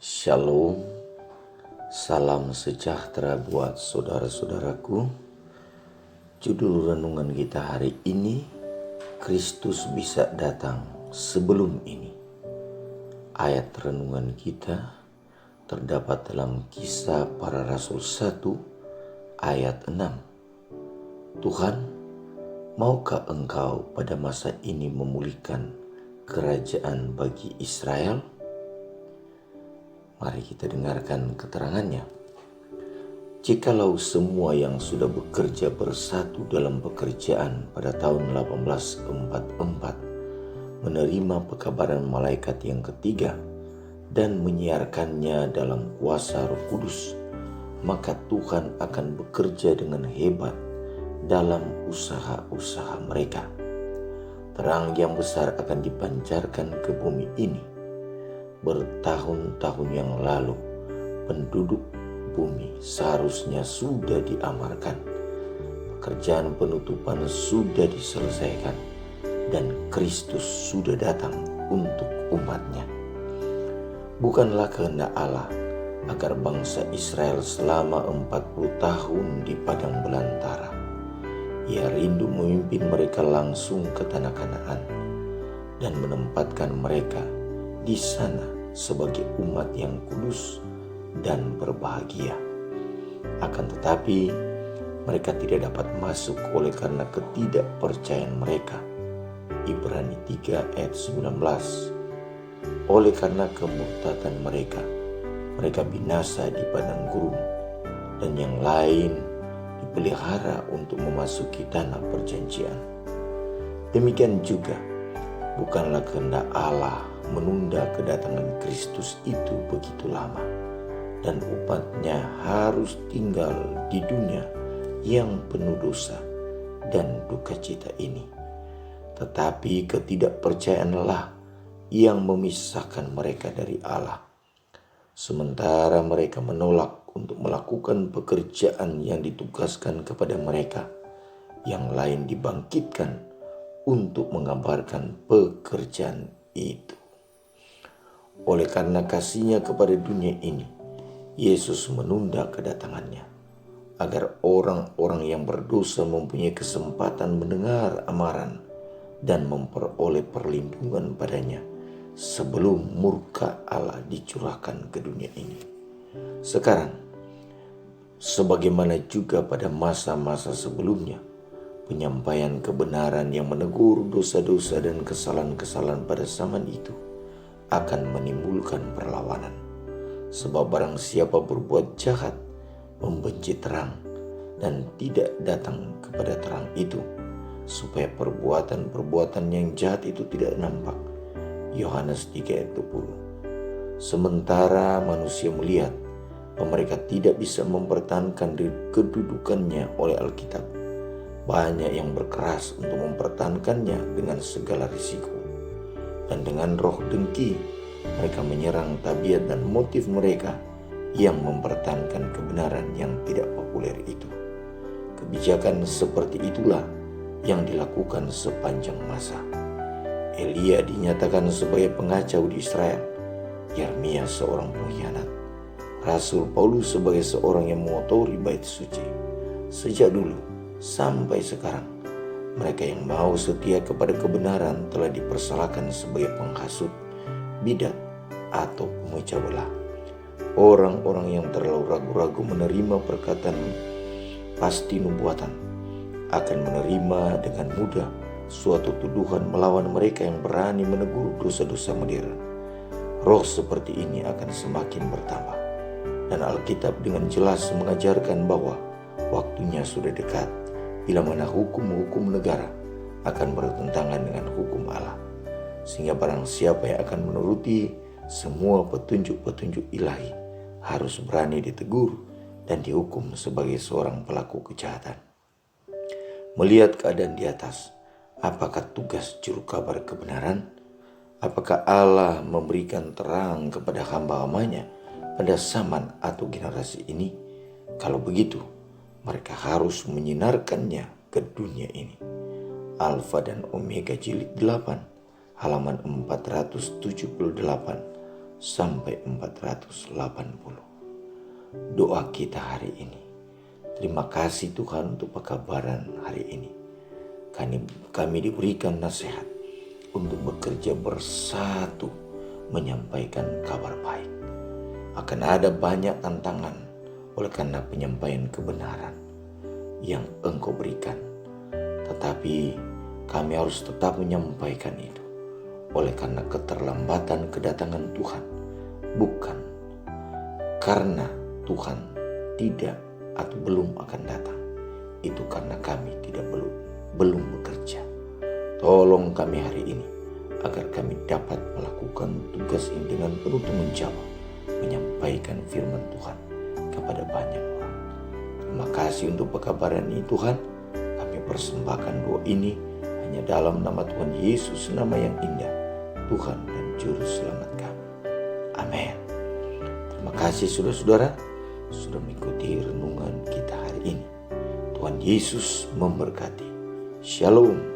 Shalom, salam sejahtera buat saudara-saudaraku. Judul renungan kita hari ini, Kristus bisa datang sebelum ini. Ayat renungan kita terdapat dalam Kisah Para Rasul 1 ayat 6. Tuhan, maukah Engkau pada masa ini memulihkan kerajaan bagi Israel? Mari kita dengarkan keterangannya. Jikalau semua yang sudah bekerja bersatu dalam pekerjaan pada tahun 1844 menerima pekabaran malaikat yang ketiga dan menyiarkannya dalam kuasa Roh Kudus, maka Tuhan akan bekerja dengan hebat dalam usaha-usaha mereka. Terang yang besar akan dipancarkan ke bumi ini. Bertahun-tahun yang lalu, penduduk bumi seharusnya sudah diamarkan. Pekerjaan penutupan sudah diselesaikan dan Kristus sudah datang untuk umatnya. Bukanlah kehendak Allah agar bangsa Israel selama 40 tahun di padang belantara. Ia rindu memimpin mereka langsung ke tanah Kanaan dan menempatkan mereka di sana sebagai umat yang kudus dan berbahagia. Akan tetapi mereka tidak dapat masuk oleh karena ketidakpercayaan mereka. Ibrani 3 ayat 19. Oleh karena kemurtatan mereka binasa di padang gurun, dan yang lain dipelihara untuk memasuki tanah perjanjian. Demikian juga bukanlah kehendak Allah menunda kedatangan Kristus itu begitu lama, dan umatnya harus tinggal di dunia yang penuh dosa dan duka cita ini. Tetapi ketidakpercayaanlah yang memisahkan mereka dari Allah. Sementara mereka menolak untuk melakukan pekerjaan yang ditugaskan kepada mereka, yang lain dibangkitkan untuk mengabarkan pekerjaan itu. Oleh karena kasihnya kepada dunia ini, Yesus menunda kedatangannya, agar orang-orang yang berdosa mempunyai kesempatan mendengar amaran dan memperoleh perlindungan padanya sebelum murka Allah dicurahkan ke dunia ini. Sekarang, sebagaimana juga pada masa-masa sebelumnya, penyampaian kebenaran yang menegur dosa-dosa dan kesalahan-kesalahan pada zaman itu akan menimbulkan perlawanan. Sebab barang siapa berbuat jahat, membenci terang, dan tidak datang kepada terang itu, supaya perbuatan-perbuatan yang jahat itu tidak nampak. Yohanes 3 ayat 20. Sementara manusia melihat bahwa mereka tidak bisa mempertahankan kedudukannya oleh Alkitab, banyak yang berkeras untuk mempertahankannya dengan segala risiko. Dan dengan roh dengki, mereka menyerang tabiat dan motif mereka yang mempertahankan kebenaran yang tidak populer itu. Kebijakan seperti itulah yang dilakukan sepanjang masa. Elia dinyatakan sebagai pengacau di Israel, Yeremia seorang pengkhianat, Rasul Paulus sebagai seorang yang mengotori bait suci. Sejak dulu sampai sekarang, mereka yang mau setia kepada kebenaran telah dipersalahkan sebagai penghasut, bidat, atau pemecah belah. Orang-orang yang terlalu ragu-ragu menerima perkataan pasti nubuatan akan menerima dengan mudah suatu tuduhan melawan mereka yang berani menegur dosa-dosa modern. Roh seperti ini akan semakin bertambah, dan Alkitab dengan jelas mengajarkan bahwa waktunya sudah dekat bila mana hukum-hukum negara akan bertentangan dengan hukum Allah. Sehingga barang siapa yang akan menuruti semua petunjuk-petunjuk ilahi harus berani ditegur dan dihukum sebagai seorang pelaku kejahatan. Melihat keadaan di atas, apakah tugas juru kabar kebenaran? Apakah Allah memberikan terang kepada hamba-hambanya pada zaman atau generasi ini? Kalau begitu, mereka harus menyinarkannya ke dunia ini. Alfa dan Omega jilid 8 halaman 478 sampai 480. Doa kita hari ini. Terima kasih Tuhan untuk pekabaran hari ini. Kami diberikan nasihat untuk bekerja bersatu menyampaikan kabar baik. Akan ada banyak tantangan oleh karena penyampaian kebenaran yang Engkau berikan. Tetapi kami harus tetap menyampaikan itu oleh karena keterlambatan kedatangan Tuhan. Bukan karena Tuhan tidak atau belum akan datang. Itu karena kami belum bekerja. Tolong kami hari ini agar kami dapat melakukan tugas ini dengan penuh tanggung jawab, menyampaikan firman Tuhan kepada banyak orang. Terima kasih untuk pekabaran ini Tuhan. Kami persembahkan doa ini hanya dalam nama Tuhan Yesus, nama yang indah, Tuhan dan Juru Selamat kami. Amin. Terima kasih saudara-saudara sudah mengikuti renungan kita hari ini. Tuhan Yesus memberkati. Shalom.